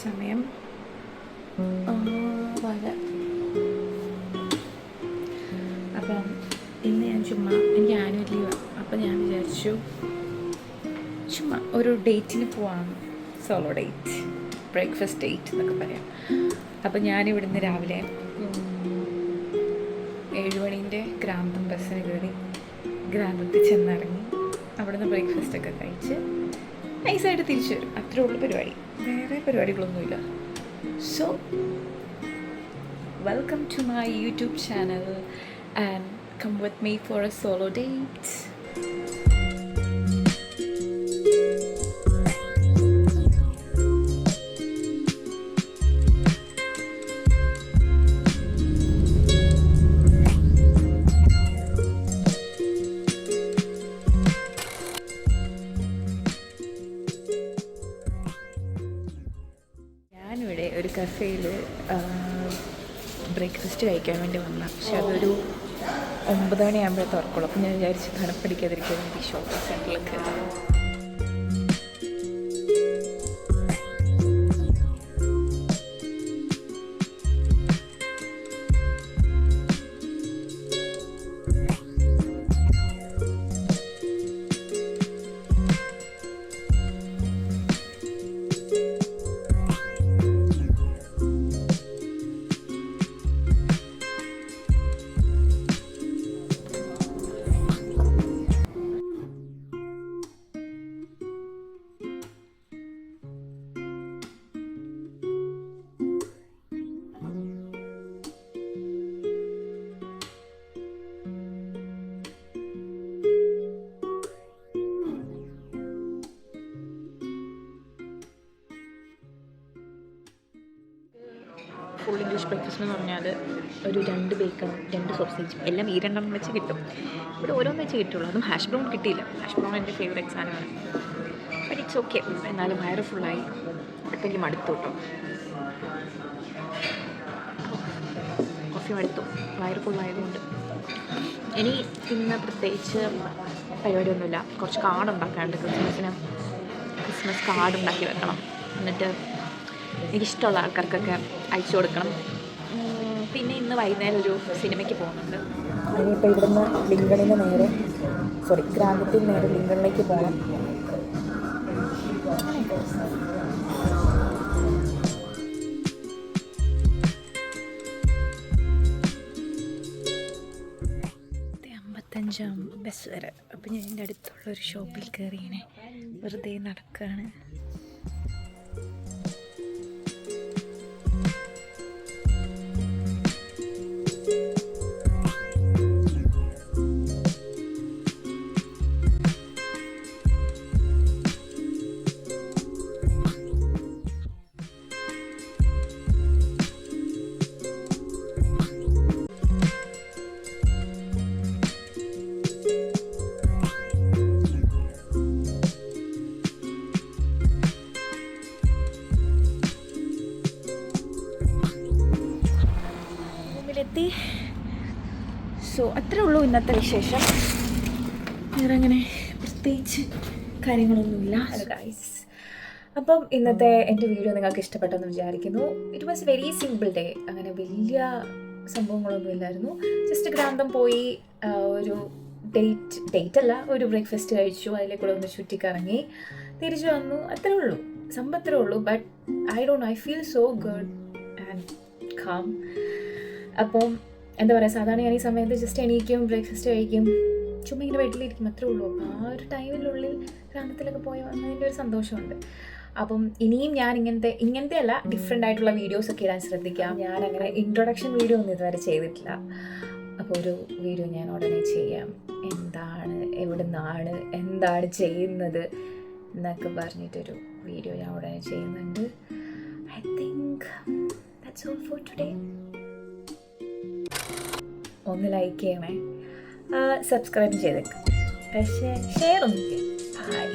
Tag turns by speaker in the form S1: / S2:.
S1: സമയം അപ്പം ഇന്ന് ഞാൻ ചുമ്മാ എനിക്ക് ആനുവൽ ലീവാണ്. അപ്പം ഞാൻ വിചാരിച്ചു ചുമ്മാ ഒരു ഡേറ്റിന് പോവാം. സോളോ ഡേറ്റ്, ബ്രേക്ക്ഫാസ്റ്റ് ഡേറ്റ് എന്നൊക്കെ പറയാം. അപ്പം ഞാനിവിടുന്ന് രാവിലെ 7 മണീൻ്റെ ഗ്രാമം ബസ്സിന് കയറി ഗ്രാമത്തിൽ ചെന്നിറങ്ങി അവിടുന്ന് ബ്രേക്ക്ഫാസ്റ്റൊക്കെ കഴിച്ച് നൈസായിട്ട് തിരിച്ചു വരും. അത്രേ ഉള്ളൂ പരിപാടി, വേറെ പരിപാടികളൊന്നുമില്ല. So welcome to my YouTube channel and come with me for a solo date. ഞാനിവിടെ ഒരു കഫേയിൽ ബ്രേക്ക്ഫാസ്റ്റ് കഴിക്കാൻ വേണ്ടി വന്ന, പക്ഷെ അതൊരു 9 മണിയാകുമ്പോഴേ തുറക്കുള്ളൂ. അപ്പം ഞാൻ വിചാരിച്ച് തണുപ്പടിക്കാതിരിക്കാൻ വേണ്ടി ഷോപ്പിംഗ് സെൻറ്ററിലൊക്കെ ഫുൾ ഇംഗ്ലീഷ് ബ്രേക്ക്ഫാസ്റ്റ് എന്ന് പറഞ്ഞാൽ ഒരു 2 ബേക്കണും 2 സോസേജും എല്ലാം ഈ 2 വെച്ച് കിട്ടും. ഇവിടെ ഓരോന്ന് വെച്ച് കിട്ടുള്ളൂ. അതും ഹാഷ് ബ്രൗൺ കിട്ടിയില്ല. ഹാഷ് ബ്രൗൺ എൻ്റെ ഫേവറേറ്റ് സാധനമാണ്. But it's okay. എന്നാലും വയറ് ഫുള്ളായി. ഇപ്പം എനിക്ക് മടുത്തു കേട്ടോ. കോഫി മടുത്തു, വയറ് ഫുള്ളായതുകൊണ്ട്. ഇനി ഇന്ന് പ്രത്യേകിച്ച് പരിപാടിയൊന്നുമില്ല. കുറച്ച് കാർഡ് ഉണ്ടാക്കാനുണ്ട്. ക്രിസ്മസ് കാർഡ് ഉണ്ടാക്കി വെക്കണം. എന്നിട്ട് എനിക്കിഷ്ടമുള്ള ആൾക്കാർക്കൊക്കെ അയച്ചു കൊടുക്കണം. പിന്നെ ഇന്ന് വൈകുന്നേരം ഒരു സിനിമയ്ക്ക് പോകുന്നുണ്ട്. ഇനിയിപ്പോൾ ഇവിടുന്ന് ലിങ്കണിന് നേരെ ഗ്രാമത്തിൽ നേരെ ലിങ്കണിലേക്ക് പോകണം. അമ്പത്തഞ്ചാം ബസ് വരെ. അപ്പം ഞാൻ എൻ്റെ അടുത്തുള്ളൊരു ഷോപ്പിൽ കയറി ഇങ്ങനെ വെറുതെ നടക്കുകയാണ്. സോ അത്രേ ഉള്ളൂ ഇന്നത്തെ വിശേഷം. വേറെ അങ്ങനെ പ്രത്യേകിച്ച് കാര്യങ്ങളൊന്നുമില്ല. ഹലോ ഗൈസ്, അപ്പം ഇന്നത്തെ എൻ്റെ വീഡിയോ നിങ്ങൾക്ക് ഇഷ്ടപ്പെട്ടെന്ന് വിചാരിക്കുന്നു. It was very simple day. അങ്ങനെ വലിയ സംഭവങ്ങളൊന്നും ഇല്ലായിരുന്നു. ജസ്റ്റ് ഗ്രാന്തം പോയി ഒരു ഡേറ്റ് അല്ല, ഒരു ബ്രേക്ക്ഫാസ്റ്റ് കഴിച്ചു. അതിലേക്കൂടെ ഒന്ന് ചുറ്റിക്കറങ്ങി തിരിച്ചു വന്നു. അത്രേ ഉള്ളൂ, അത്രേ ഉള്ളൂ. But I feel so good and calm. അപ്പം എന്താ പറയുക, സാധാരണ ഞാൻ ഈ സമയത്ത് ജസ്റ്റ് എണീക്കും, ബ്രേക്ക്ഫാസ്റ്റ് കഴിക്കും, ചുമ്മാ ഇങ്ങനെ വീട്ടിലിരിക്കും, അത്രേ ഉള്ളൂ. അപ്പോൾ ആ ഒരു ടൈമിനുള്ളിൽ ഗ്രാമത്തിലൊക്കെ പോയി വന്നതിൻ്റെ ഒരു സന്തോഷമുണ്ട്. അപ്പം ഇനിയും ഞാൻ ഇങ്ങനത്തെ അല്ല, ഡിഫറെൻ്റ് ആയിട്ടുള്ള വീഡിയോസൊക്കെ ഇടാൻ ശ്രദ്ധിക്കാം. ഞാൻ അങ്ങനെ ഇൻട്രൊഡക്ഷൻ വീഡിയോ ഒന്നും ഇതുവരെ ചെയ്തിട്ടില്ല. അപ്പോൾ ഒരു വീഡിയോ ഞാൻ ഉടനെ ചെയ്യാം. എന്താണ്, എവിടെ നിന്നാണ്, എന്താണ് ചെയ്യുന്നത് എന്നൊക്കെ പറഞ്ഞിട്ടൊരു വീഡിയോ ഞാൻ ഉടനെ ചെയ്യുന്നുണ്ട്. I think that's all for today. ഒന്ന് ലൈക്ക് ചെയ്യണേ, സബ്സ്ക്രൈബ് ചെയ്തേക്ക്, പക്ഷേ ഷെയർ ഒന്നും ചെയ്യും. ബൈ.